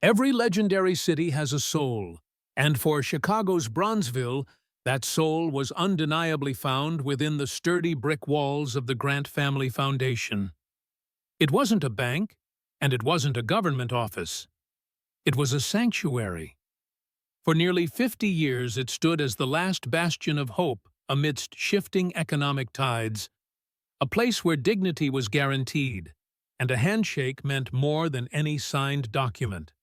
Every legendary city has a soul, and for Chicago's Bronzeville, that soul was undeniably found within the sturdy brick walls of the Grant Family Foundation. It wasn't a bank, and it wasn't a government office. It was a sanctuary. For nearly 50 years it stood as the last bastion of hope amidst shifting economic tides, a place where dignity was guaranteed, and a handshake meant more than any signed document.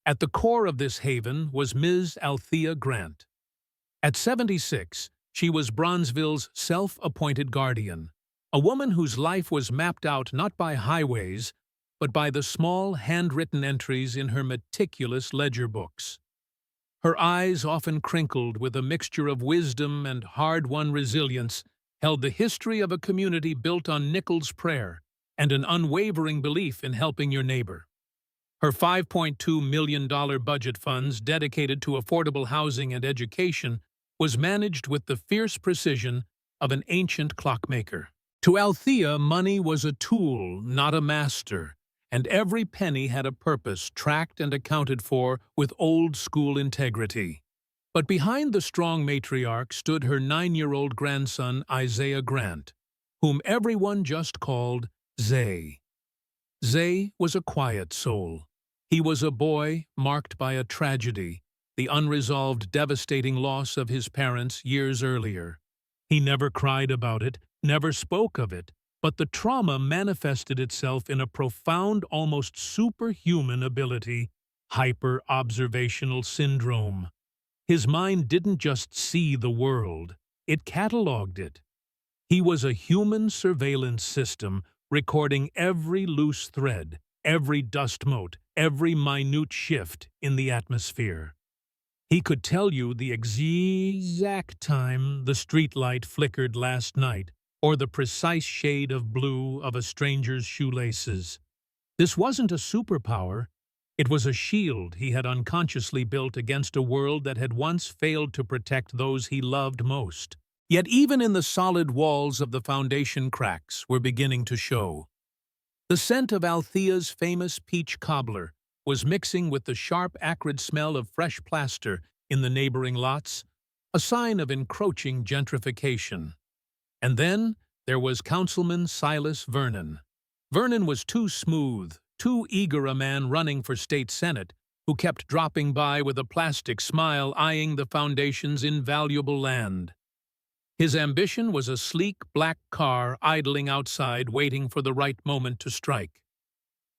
At the core of this haven was Ms. Althea Grant. At 76, she was Bronzeville's self-appointed guardian, a woman whose life was mapped out not by highways, but by the small handwritten entries in her meticulous ledger books. Her eyes, often crinkled with a mixture of wisdom and hard-won resilience, held the history of a community built on Nichols' prayer and an unwavering belief in helping your neighbor. Her $5.2 million budget funds dedicated to affordable housing and education was managed with the fierce precision of an ancient clockmaker. To Althea, money was a tool, not a master, and every penny had a purpose tracked and accounted for with old-school integrity. But behind the strong matriarch stood her 9-year-old grandson, Isaiah Grant, whom everyone just called Zay. Zay was a quiet soul. He was a boy marked by a tragedy, the unresolved, devastating loss of his parents years earlier. He never cried about it, never spoke of it, but the trauma manifested itself in a profound, almost superhuman ability, hyper-observational syndrome. His mind didn't just see the world, it catalogued it. He was a human surveillance system, recording every loose thread, every dust mote, every minute shift in the atmosphere. He could tell you the exact time the streetlight flickered last night, or the precise shade of blue of a stranger's shoelaces. This wasn't a superpower. It was a shield he had unconsciously built against a world that had once failed to protect those he loved most. Yet even in the solid walls of the foundation, cracks were beginning to show. The scent of Althea's famous peach cobbler was mixing with the sharp, acrid smell of fresh plaster in the neighboring lots, a sign of encroaching gentrification. And then there was Councilman Silas Vernon. Vernon was too smooth, too eager a man running for state senate, who kept dropping by with a plastic smile, eyeing the foundation's invaluable land. His ambition was a sleek black car idling outside, waiting for the right moment to strike.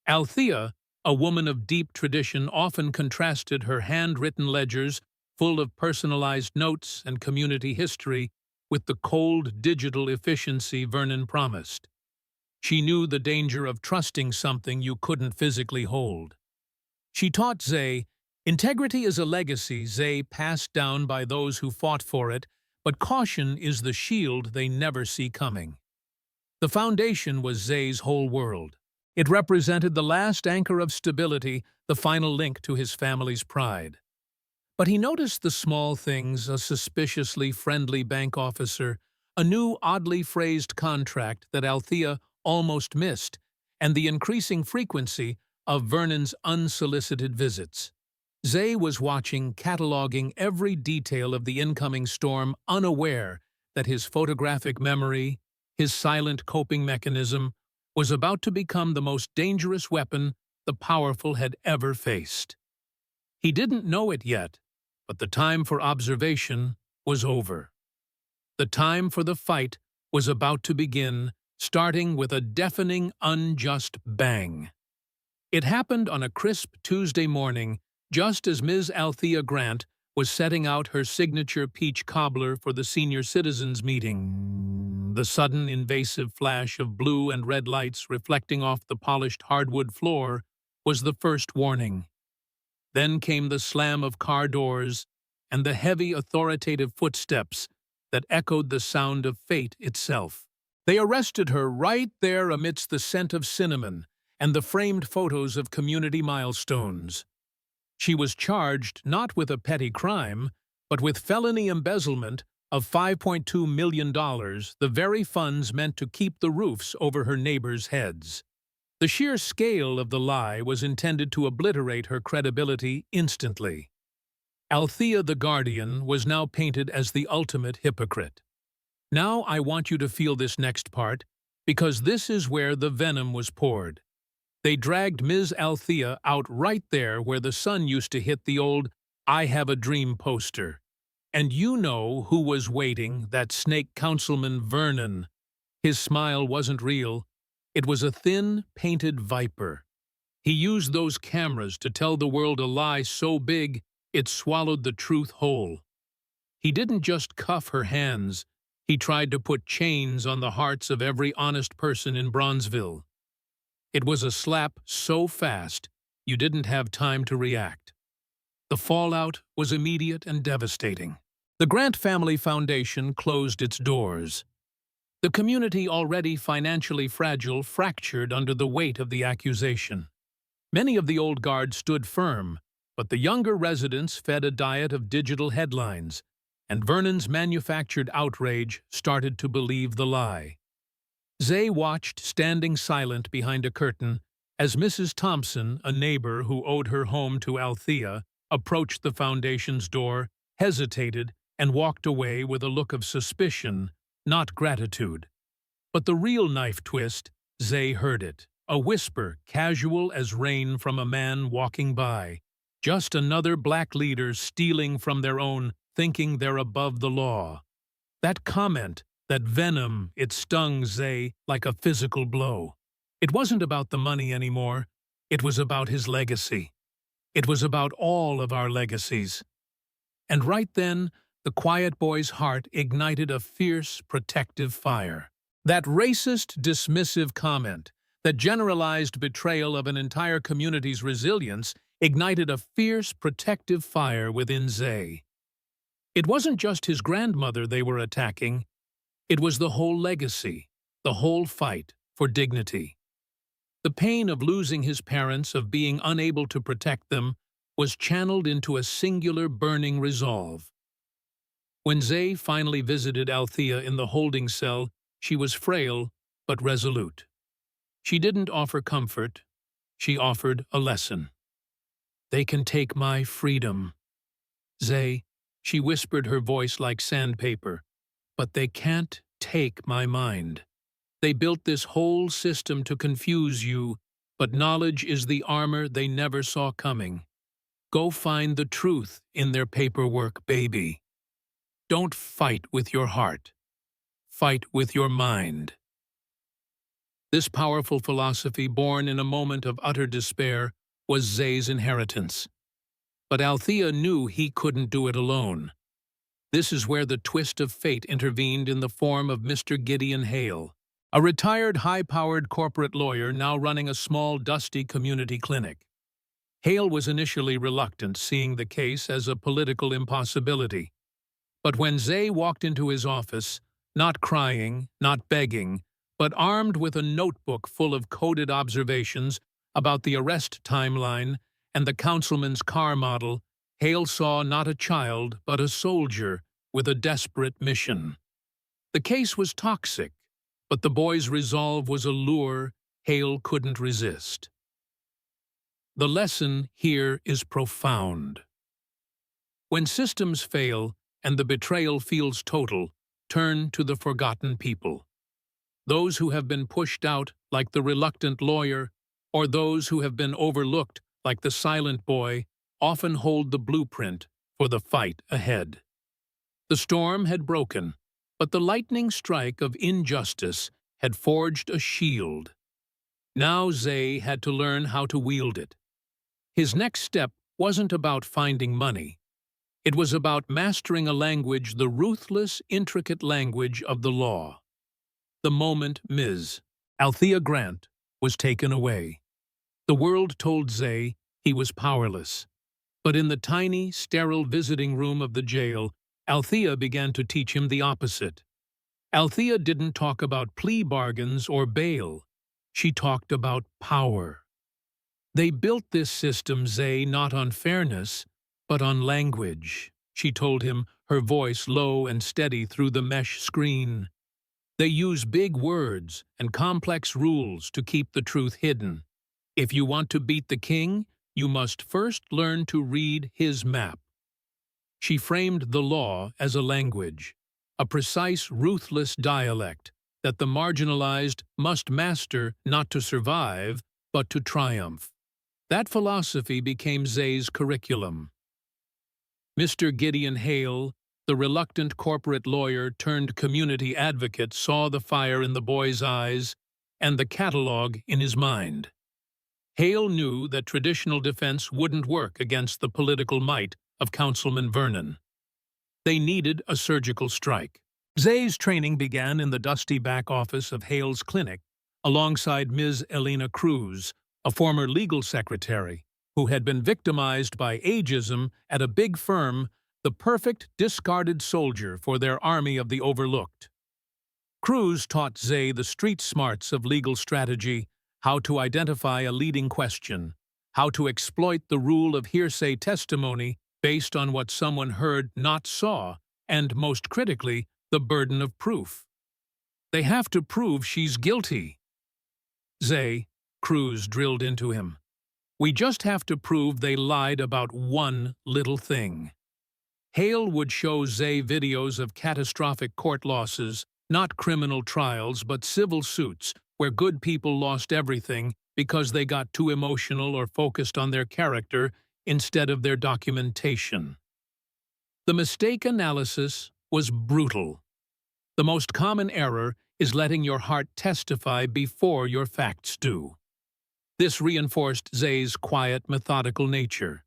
Althea, a woman of deep tradition, often contrasted her handwritten ledgers, full of personalized notes and community history, with the cold digital efficiency Vernon promised. She knew the danger of trusting something you couldn't physically hold. She taught Zay, integrity is a legacy, Zay, passed down by those who fought for it, but caution is the shield they never see coming. The foundation was Zay's whole world. It represented the last anchor of stability, the final link to his family's pride. But he noticed the small things: a suspiciously friendly bank officer, a new oddly phrased contract that Althea almost missed, and the increasing frequency of Vernon's unsolicited visits. Zay was watching, cataloging every detail of the incoming storm, unaware that his photographic memory, his silent coping mechanism, was about to become the most dangerous weapon the powerful had ever faced. He didn't know it yet, but the time for observation was over. The time for the fight was about to begin, starting with a deafening, unjust bang. It happened on a crisp Tuesday morning, just as Ms. Althea Grant was setting out her signature peach cobbler for the senior citizens meeting. The sudden, invasive flash of blue and red lights reflecting off the polished hardwood floor was the first warning. Then came the slam of car doors and the heavy, authoritative footsteps that echoed the sound of fate itself. They arrested her right there amidst the scent of cinnamon and the framed photos of community milestones. She was charged not with a petty crime, but with felony embezzlement of $5.2 million, the very funds meant to keep the roofs over her neighbors' heads. The sheer scale of the lie was intended to obliterate her credibility instantly. Althea the Guardian was now painted as the ultimate hypocrite. Now I want you to feel this next part, because this is where the venom was poured. They dragged Ms. Althea out right there where the sun used to hit the old "I Have a Dream" poster. And you know who was waiting, that snake Councilman Vernon. His smile wasn't real. It was a thin, painted viper. He used those cameras to tell the world a lie so big it swallowed the truth whole. He didn't just cuff her hands. He tried to put chains on the hearts of every honest person in Bronzeville. It was a slap so fast you didn't have time to react. The fallout was immediate and devastating. The Grant Family Foundation closed its doors. The community, already financially fragile, fractured under the weight of the accusation. Many of the old guard stood firm, but the younger residents fed a diet of digital headlines, and Vernon's manufactured outrage started to believe the lie. Zay watched, standing silent behind a curtain, as Mrs. Thompson, a neighbor who owed her home to Althea, approached the foundation's door, hesitated, and walked away with a look of suspicion, not gratitude. But the real knife twist, Zay heard it, a whisper casual as rain from a man walking by. Just another black leader stealing from their own, thinking they're above the law. That comment, that venom, it stung Zay like a physical blow. It wasn't about the money anymore. It was about his legacy. It was about all of our legacies. And right then, the quiet boy's heart ignited a fierce, protective fire. That racist, dismissive comment, that generalized betrayal of an entire community's resilience, ignited a fierce, protective fire within Zay. It wasn't just his grandmother they were attacking. It was the whole legacy, the whole fight for dignity. The pain of losing his parents, of being unable to protect them, was channeled into a singular burning resolve. When Zay finally visited Althea in the holding cell, she was frail but resolute. She didn't offer comfort. She offered a lesson. "They can take my freedom. Zay," she whispered, her voice like sandpaper, "but they can't take my mind. They built this whole system to confuse you, but knowledge is the armor they never saw coming. Go find the truth in their paperwork, baby. Don't fight with your heart. Fight with your mind." This powerful philosophy, born in a moment of utter despair, was Zay's inheritance. But Althea knew he couldn't do it alone. This is where the twist of fate intervened in the form of Mr. Gideon Hale, a retired high-powered corporate lawyer now running a small, dusty community clinic. Hale was initially reluctant, seeing the case as a political impossibility. But when Zay walked into his office, not crying, not begging, but armed with a notebook full of coded observations about the arrest timeline and the councilman's car model, Hale saw not a child but a soldier with a desperate mission. The case was toxic, but the boy's resolve was a lure Hale couldn't resist. The lesson here is profound. When systems fail and the betrayal feels total, turn to the forgotten people. Those who have been pushed out, like the reluctant lawyer, or those who have been overlooked, like the silent boy, often hold the blueprint for the fight ahead. The storm had broken, but the lightning strike of injustice had forged a shield. Now Zay had to learn how to wield it. His next step wasn't about finding money. It was about mastering a language, the ruthless, intricate language of the law. The moment Ms. Althea Grant was taken away, the world told Zay he was powerless. But in the tiny, sterile visiting room of the jail, Althea began to teach him the opposite. Althea didn't talk about plea bargains or bail. She talked about power. They built this system, Zay, not on fairness, but on language, she told him, her voice low and steady through the mesh screen. They use big words and complex rules to keep the truth hidden. If you want to beat the king, you must first learn to read his map. She framed the law as a language, a precise, ruthless dialect that the marginalized must master not to survive, but to triumph. That philosophy became Zay's curriculum. Mr. Gideon Hale, the reluctant corporate lawyer turned community advocate, saw the fire in the boy's eyes and the catalog in his mind. Hale knew that traditional defense wouldn't work against the political might of Councilman Vernon. They needed a surgical strike. Zay's training began in the dusty back office of Hale's clinic, alongside Ms. Elena Cruz, a former legal secretary, who had been victimized by ageism at a big firm, the perfect discarded soldier for their army of the overlooked. Cruz taught Zay the street smarts of legal strategy, how to identify a leading question, how to exploit the rule of hearsay testimony based on what someone heard, not saw, and, most critically, the burden of proof. They have to prove she's guilty. Zay, Cruz drilled into him. We just have to prove they lied about one little thing. Hale would show Zay videos of catastrophic court losses, not criminal trials but civil suits, where good people lost everything because they got too emotional or focused on their character instead of their documentation. The mistake analysis was brutal. The most common error is letting your heart testify before your facts do. This reinforced Zay's quiet, methodical nature.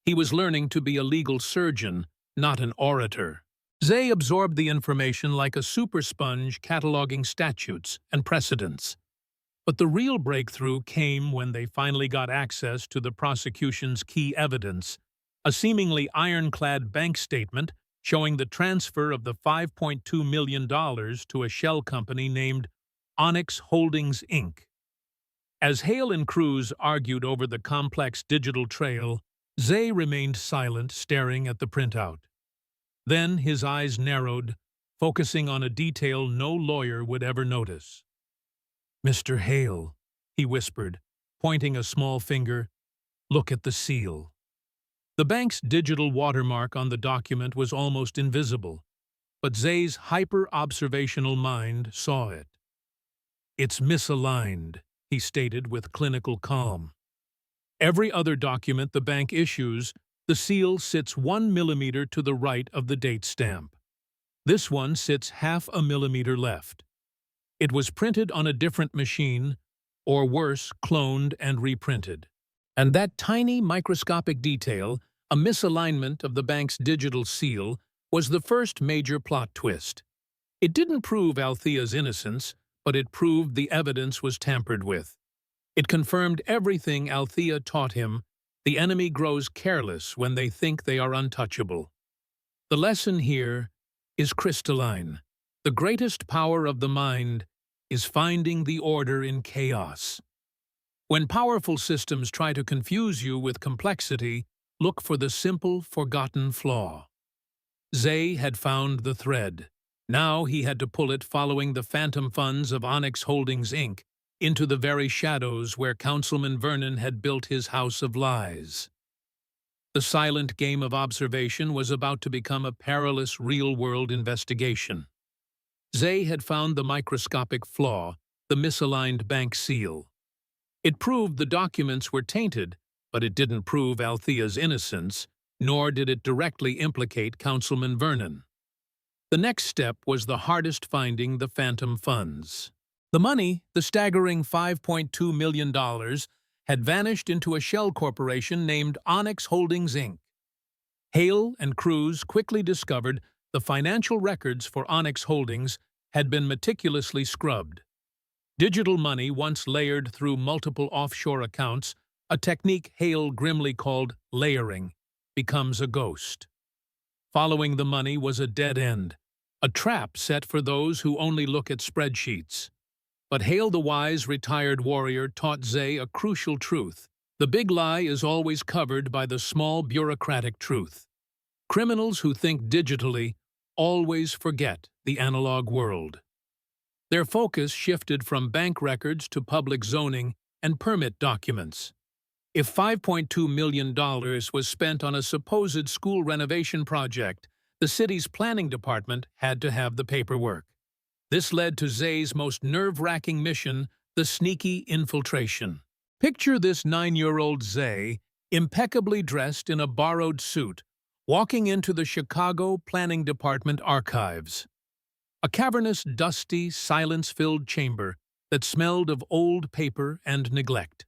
He was learning to be a legal surgeon, not an orator. Zay absorbed the information like a super sponge, cataloging statutes and precedents. But the real breakthrough came when they finally got access to the prosecution's key evidence, a seemingly ironclad bank statement showing the transfer of the $5.2 million to a shell company named Onyx Holdings, Inc. As Hale and Cruz argued over the complex digital trail, Zay remained silent, staring at the printout. Then his eyes narrowed, focusing on a detail no lawyer would ever notice. "Mr. Hale," he whispered, pointing a small finger, "look at the seal." The bank's digital watermark on the document was almost invisible, but Zay's hyper-observational mind saw it. "It's misaligned," he stated with clinical calm. "Every other document the bank issues, the seal sits 1 millimeter to the right of the date stamp. This one sits half a millimeter left. It was printed on a different machine, or worse, cloned and reprinted. And that tiny microscopic detail, a misalignment of the bank's digital seal, was the first major plot twist. It didn't prove Althea's innocence, but it proved the evidence was tampered with. It confirmed everything Althea taught him: the enemy grows careless when they think they are untouchable. The lesson here is crystalline. The greatest power of the mind is finding the order in chaos. When powerful systems try to confuse you with complexity, look for the simple, forgotten flaw. Zay had found the thread. Now he had to pull it, following the phantom funds of Onyx Holdings, Inc., into the very shadows where Councilman Vernon had built his house of lies. The silent game of observation was about to become a perilous real-world investigation. Zay had found the microscopic flaw, the misaligned bank seal. It proved the documents were tainted, but it didn't prove Althea's innocence, nor did it directly implicate Councilman Vernon. The next step was the hardest: finding the phantom funds. The money, the staggering $5.2 million, had vanished into a shell corporation named Onyx Holdings, Inc. Hale and Cruz quickly discovered the financial records for Onyx Holdings had been meticulously scrubbed. Digital money, once layered through multiple offshore accounts, a technique Hale grimly called layering, becomes a ghost. Following the money was a dead end, a trap set for those who only look at spreadsheets. But Hale, the wise retired warrior, taught Zay a crucial truth: the big lie is always covered by the small bureaucratic truth. Criminals who think digitally always forget the analog world. Their focus shifted from bank records to public zoning and permit documents. If $5.2 million was spent on a supposed school renovation project, the city's planning department had to have the paperwork. This led to Zay's most nerve-wracking mission, the sneaky infiltration. Picture this 9-year-old Zay, impeccably dressed in a borrowed suit, walking into the Chicago Planning Department archives. A cavernous, dusty, silence-filled chamber that smelled of old paper and neglect.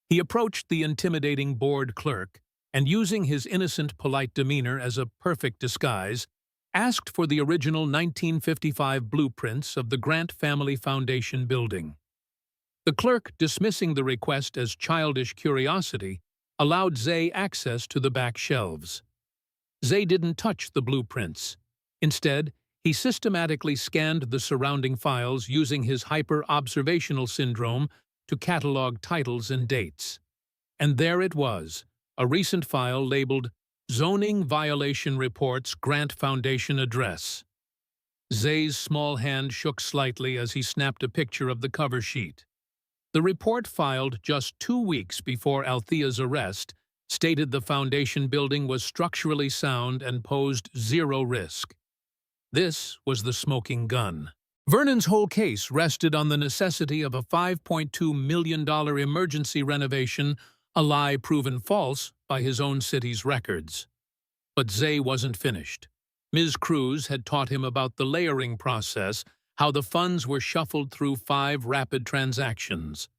He approached the intimidating board clerk and, using his innocent, polite demeanor as a perfect disguise, asked for the original 1955 blueprints of the Grant Family Foundation building. The clerk, dismissing the request as childish curiosity, allowed Zay access to the back shelves. Zay didn't touch the blueprints. Instead, he systematically scanned the surrounding files using his hyper-observational syndrome to catalog titles and dates. And there it was, a recent file labeled Zoning Violation Reports Grant Foundation Address. Zay's small hand shook slightly as he snapped a picture of the cover sheet. The report, filed just 2 weeks before Althea's arrest, stated the foundation building was structurally sound and posed zero risk. This was the smoking gun. Vernon's whole case rested on the necessity of a $5.2 million emergency renovation, a lie proven false by his own city's records. But Zay wasn't finished. Ms. Cruz had taught him about the layering process, how the funds were shuffled through 5 rapid transactions.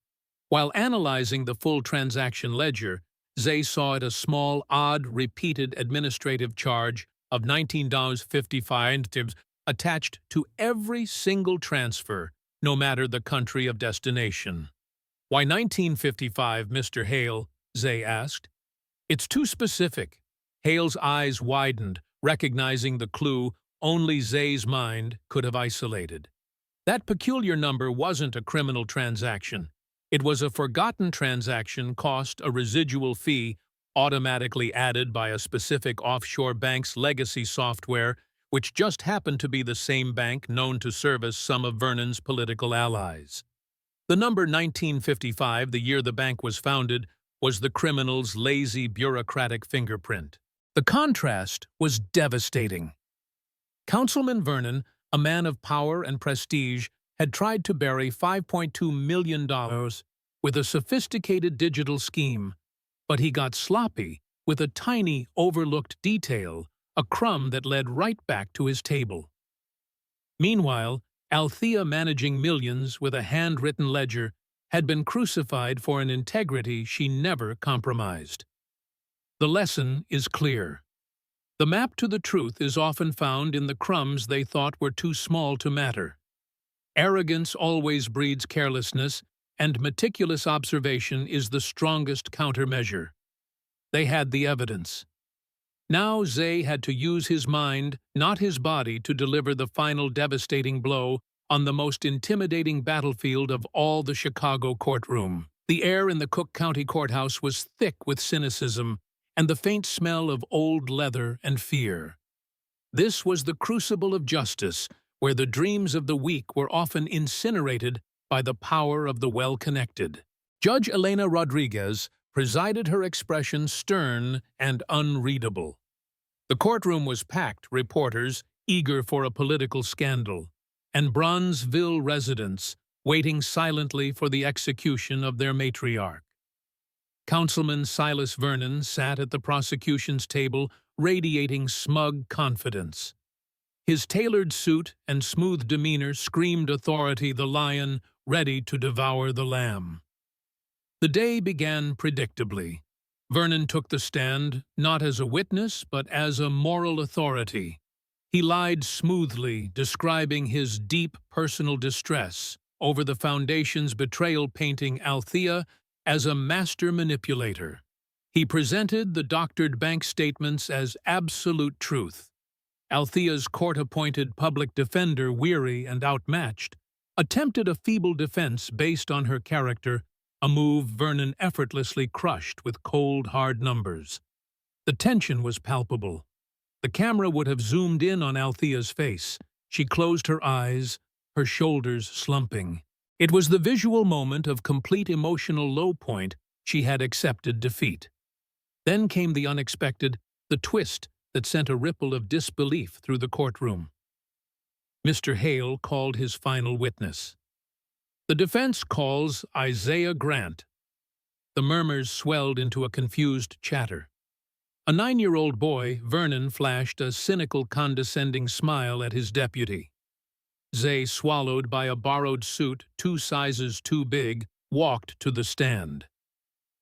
While analyzing the full transaction ledger, Zay saw it a small, odd, repeated administrative charge of $19.55 attached to every single transfer, no matter the country of destination. "Why 1955, Mr. Hale?" Zay asked. "It's too specific." Hale's eyes widened, recognizing the clue only Zay's mind could have isolated. That peculiar number wasn't a criminal transaction. It was a forgotten transaction cost, a residual fee automatically added by a specific offshore bank's legacy software, which just happened to be the same bank known to service some of Vernon's political allies. The number 1955, the year the bank was founded, was the criminal's lazy bureaucratic fingerprint. The contrast was devastating. Councilman Vernon, a man of power and prestige, had tried to bury $5.2 million with a sophisticated digital scheme, but he got sloppy with a tiny, overlooked detail, a crumb that led right back to his table. Meanwhile, Althea, managing millions with a handwritten ledger, had been crucified for an integrity she never compromised. The lesson is clear. The map to the truth is often found in the crumbs they thought were too small to matter. Arrogance always breeds carelessness, and meticulous observation is the strongest countermeasure. They had the evidence. Now Zay had to use his mind, not his body, to deliver the final devastating blow on the most intimidating battlefield of all, the Chicago courtroom. The air in the Cook County Courthouse was thick with cynicism and the faint smell of old leather and fear. This was the crucible of justice, where the dreams of the weak were often incinerated by the power of the well-connected. Judge Elena Rodriguez presided, her expression stern and unreadable. The courtroom was packed, reporters eager for a political scandal, and Bronzeville residents waiting silently for the execution of their matriarch. Councilman Silas Vernon sat at the prosecution's table, radiating smug confidence. His tailored suit and smooth demeanor screamed authority, the lion ready to devour the lamb. The day began predictably. Vernon took the stand, not as a witness, but as a moral authority. He lied smoothly, describing his deep personal distress over the foundation's betrayal, painting Althea as a master manipulator. He presented the doctored bank statements as absolute truth. Althea's court-appointed public defender, weary and outmatched, attempted a feeble defense based on her character, a move Vernon effortlessly crushed with cold, hard numbers. The tension was palpable. The camera would have zoomed in on Althea's face. She closed her eyes, her shoulders slumping. It was the visual moment of complete emotional low point. She had accepted defeat. Then came the unexpected, the twist that sent a ripple of disbelief through the courtroom. Mr. Hale called his final witness. The defense calls Isaiah Grant. The murmurs swelled into a confused chatter. A 9-year-old boy, Vernon, flashed a cynical, condescending smile at his deputy. Zay, swallowed by a borrowed suit 2 sizes too big, walked to the stand.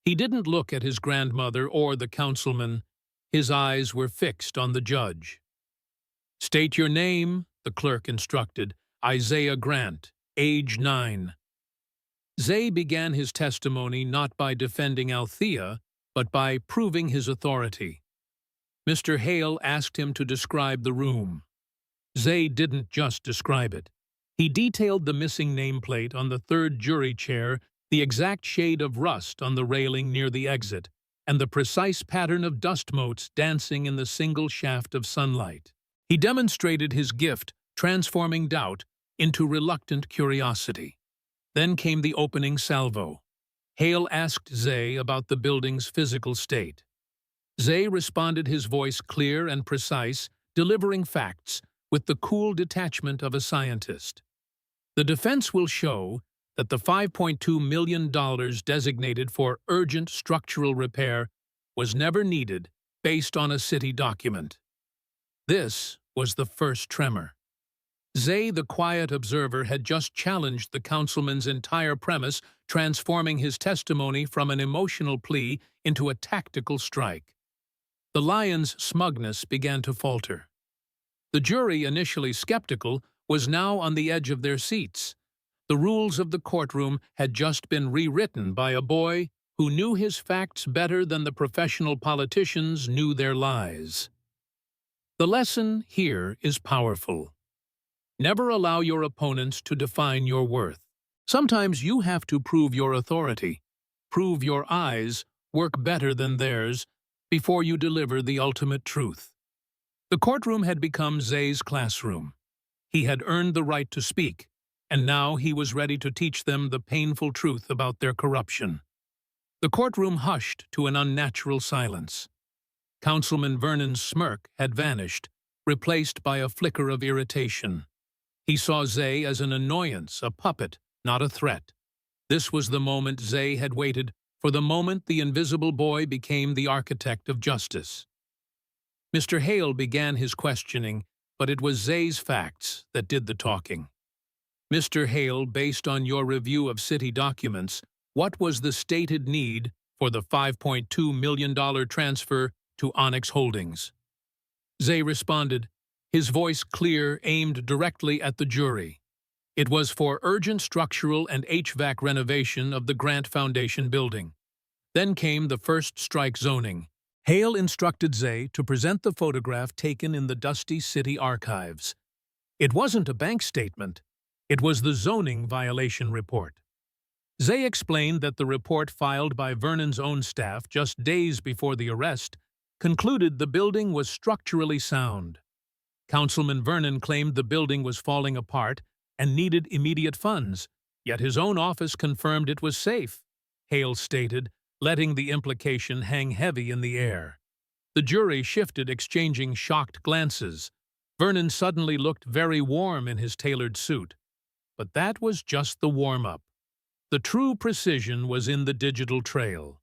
He didn't look at his grandmother or the councilman. His eyes were fixed on the judge. "State your name," the clerk instructed. "Isaiah Grant, age 9. Zay began his testimony not by defending Althea, but by proving his authority. Mr. Hale asked him to describe the room. Zay didn't just describe it. He detailed the missing nameplate on the 3rd jury chair, the exact shade of rust on the railing near the exit, and the precise pattern of dust motes dancing in the single shaft of sunlight. He demonstrated his gift, transforming doubt into reluctant curiosity. Then came the opening salvo. Hale asked Zay about the building's physical state. Zay responded, his voice clear and precise, delivering facts with the cool detachment of a scientist. The defense will show that the $5.2 million designated for urgent structural repair was never needed based on a city document. This was the first tremor. Zay, the quiet observer, had just challenged the councilman's entire premise, transforming his testimony from an emotional plea into a tactical strike. The lion's smugness began to falter. The jury, initially skeptical, was now on the edge of their seats. The rules of the courtroom had just been rewritten by a boy who knew his facts better than the professional politicians knew their lies. The lesson here is powerful. Never allow your opponents to define your worth. Sometimes you have to prove your authority, prove your eyes work better than theirs before you deliver the ultimate truth. The courtroom had become Zay's classroom. He had earned the right to speak, and now he was ready to teach them the painful truth about their corruption. The courtroom hushed to an unnatural silence. Councilman Vernon's smirk had vanished, replaced by a flicker of irritation. He saw Zay as an annoyance, a puppet, not a threat. This was the moment Zay had waited for, the moment the invisible boy became the architect of justice. Mr. Hale began his questioning, but it was Zay's facts that did the talking. "Mr. Hale, based on your review of city documents, what was the stated need for the $5.2 million transfer to Onyx Holdings?" Zay responded, his voice clear, aimed directly at the jury. It was for urgent structural and HVAC renovation of the Grant Foundation building. Then came the first strike zoning. Hale instructed Zay to present the photograph taken in the dusty city archives. It wasn't a bank statement. It was the zoning violation report. Zay explained that the report filed by Vernon's own staff just days before the arrest concluded the building was structurally sound. Councilman Vernon claimed the building was falling apart and needed immediate funds, yet his own office confirmed it was safe, Hale stated, letting the implication hang heavy in the air. The jury shifted, exchanging shocked glances. Vernon suddenly looked very warm in his tailored suit. But that was just the warm-up. The true precision was in the digital trail.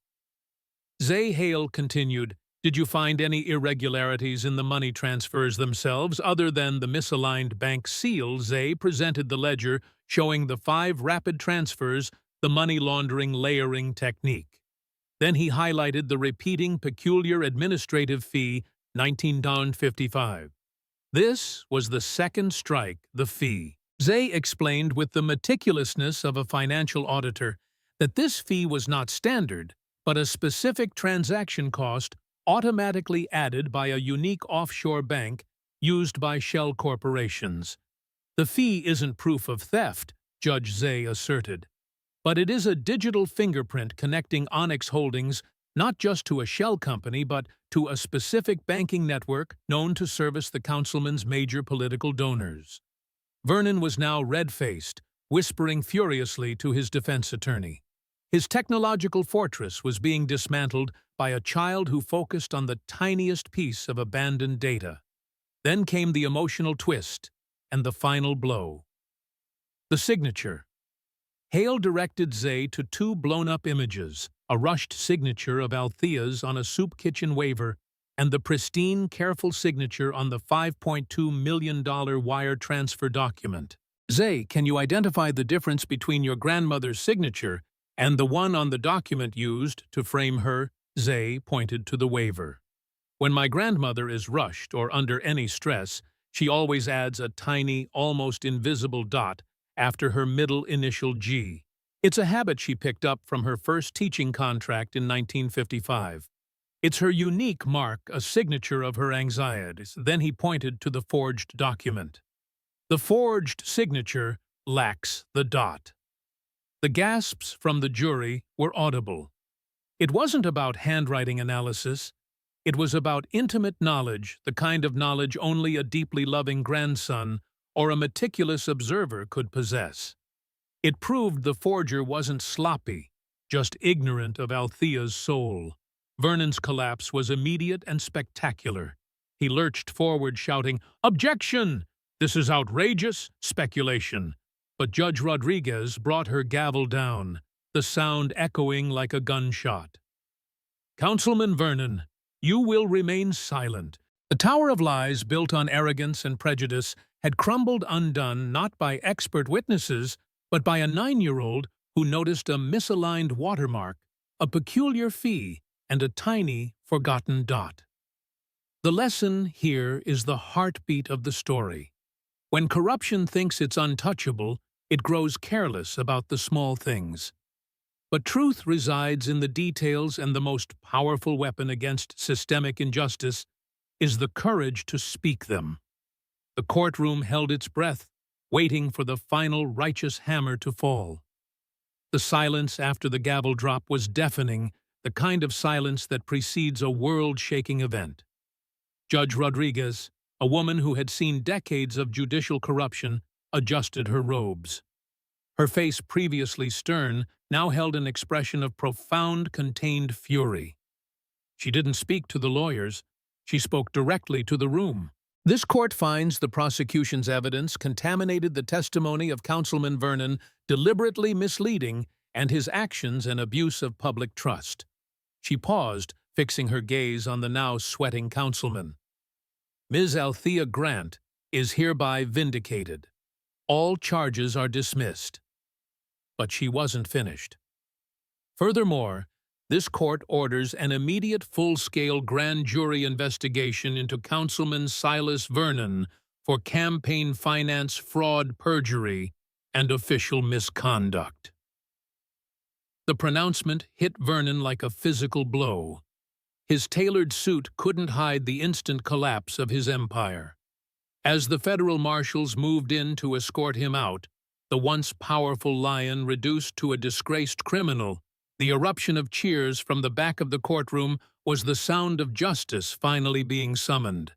Zay Hale continued, "Did you find any irregularities in the money transfers themselves other than the misaligned bank seal?" Zay presented the ledger showing the 5 rapid transfers, the money laundering layering technique. Then he highlighted the repeating peculiar administrative fee, $19.55. This was the second strike, the fee. Zay explained with the meticulousness of a financial auditor that this fee was not standard, but a specific transaction cost automatically added by a unique offshore bank used by shell corporations. The fee isn't proof of theft, Judge Zay asserted, but it is a digital fingerprint connecting Onyx Holdings not just to a shell company but to a specific banking network known to service the councilman's major political donors. Vernon was now red-faced, whispering furiously to his defense attorney. His technological fortress was being dismantled by a child who focused on the tiniest piece of abandoned data. Then came the emotional twist and the final blow. The signature. Hale directed Zay to two blown-up images, a rushed signature of Althea's on a soup kitchen waiver and the pristine, careful signature on the $5.2 million wire transfer document. Zay, can you identify the difference between your grandmother's signature and the one on the document used to frame her? Zay pointed to the waiver. When my grandmother is rushed or under any stress, she always adds a tiny, almost invisible dot after her middle initial G. It's a habit she picked up from her first teaching contract in 1955. It's her unique mark, a signature of her anxieties. Then he pointed to the forged document. The forged signature lacks the dot. The gasps from the jury were audible. It wasn't about handwriting analysis. It was about intimate knowledge, the kind of knowledge only a deeply loving grandson or a meticulous observer could possess. It proved the forger wasn't sloppy, just ignorant of Althea's soul. Vernon's collapse was immediate and spectacular. He lurched forward, shouting, "Objection! This is outrageous speculation." But Judge Rodriguez brought her gavel down, the sound echoing like a gunshot. "Councilman Vernon, you will remain silent." The tower of lies built on arrogance and prejudice had crumbled undone not by expert witnesses, but by a 9-year-old who noticed a misaligned watermark, a peculiar fee, and a tiny, forgotten dot. The lesson here is the heartbeat of the story. When corruption thinks it's untouchable, it grows careless about the small things. But truth resides in the details, and the most powerful weapon against systemic injustice is the courage to speak them. The courtroom held its breath, waiting for the final righteous hammer to fall. The silence after the gavel drop was deafening, the kind of silence that precedes a world-shaking event. Judge Rodriguez, a woman who had seen decades of judicial corruption, adjusted her robes. Her face, previously stern, now held an expression of profound, contained fury. She didn't speak to the lawyers. She spoke directly to the room. This court finds the prosecution's evidence contaminated the testimony of Councilman Vernon, deliberately misleading, and his actions an abuse of public trust. She paused, fixing her gaze on the now sweating councilman. Ms. Althea Grant is hereby vindicated. All charges are dismissed. But she wasn't finished. Furthermore, this court orders an immediate full-scale grand jury investigation into Councilman Silas Vernon for campaign finance fraud, perjury, and official misconduct. The pronouncement hit Vernon like a physical blow. His tailored suit couldn't hide the instant collapse of his empire. As the federal marshals moved in to escort him out, the once powerful lion reduced to a disgraced criminal, the eruption of cheers from the back of the courtroom was the sound of justice finally being summoned.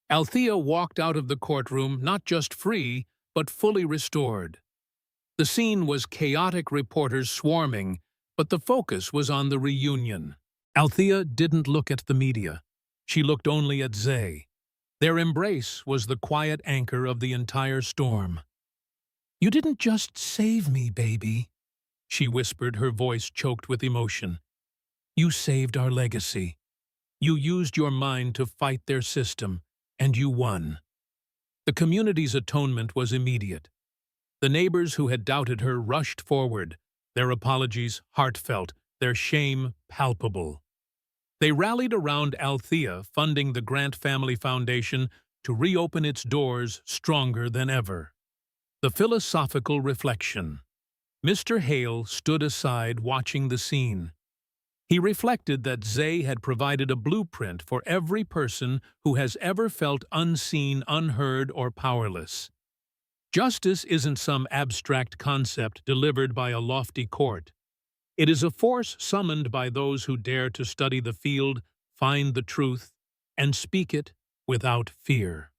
Althea walked out of the courtroom not just free, but fully restored. The scene was chaotic, reporters swarming, but the focus was on the reunion. Althea didn't look at the media. She looked only at Zay. Their embrace was the quiet anchor of the entire storm. "You didn't just save me, baby," she whispered, her voice choked with emotion. "You saved our legacy. You used your mind to fight their system, and you won." The community's atonement was immediate. The neighbors who had doubted her rushed forward, their apologies heartfelt, their shame palpable. They rallied around Althea, funding the Grant Family Foundation to reopen its doors stronger than ever. The philosophical reflection. Mr. Hale stood aside watching the scene. He reflected that Zay had provided a blueprint for every person who has ever felt unseen, unheard, or powerless. Justice isn't some abstract concept delivered by a lofty court. It is a force summoned by those who dare to study the field, find the truth, and speak it without fear.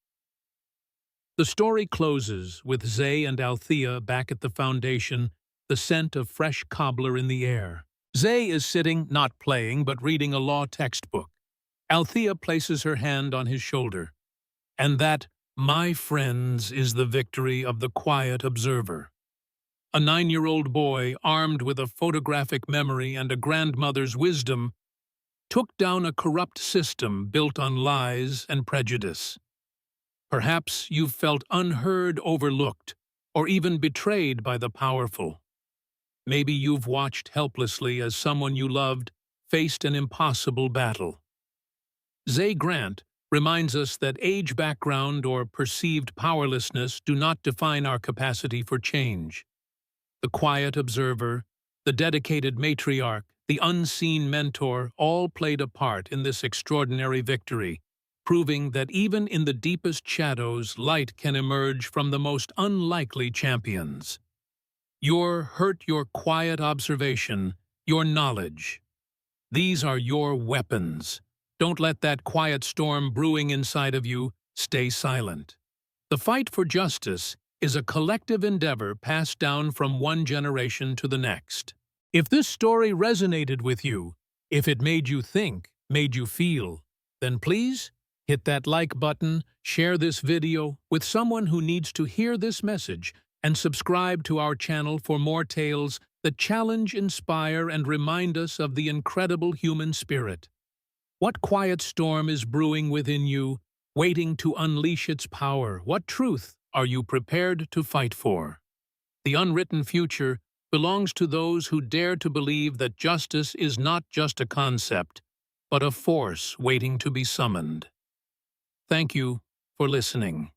The story closes with Zay and Althea back at the foundation, the scent of fresh cobbler in the air. Zay is sitting, not playing, but reading a law textbook. Althea places her hand on his shoulder. And that, my friends, is the victory of the quiet observer. A 9-year-old boy, armed with a photographic memory and a grandmother's wisdom, took down a corrupt system built on lies and prejudice. Perhaps you've felt unheard, overlooked, or even betrayed by the powerful. Maybe you've watched helplessly as someone you loved faced an impossible battle. Zay Grant reminds us that age, background, or perceived powerlessness do not define our capacity for change. The quiet observer, the dedicated matriarch, the unseen mentor all played a part in this extraordinary victory, proving that even in the deepest shadows, light can emerge from the most unlikely champions. Your quiet observation, your knowledge. These are your weapons. Don't let that quiet storm brewing inside of you stay silent. The fight for justice is a collective endeavor passed down from one generation to the next. If this story resonated with you, if it made you think, made you feel, then please hit that like button, share this video with someone who needs to hear this message, and subscribe to our channel for more tales that challenge, inspire, and remind us of the incredible human spirit. What quiet storm is brewing within you, waiting to unleash its power? What truth are you prepared to fight for? The unwritten future belongs to those who dare to believe that justice is not just a concept, but a force waiting to be summoned. Thank you for listening.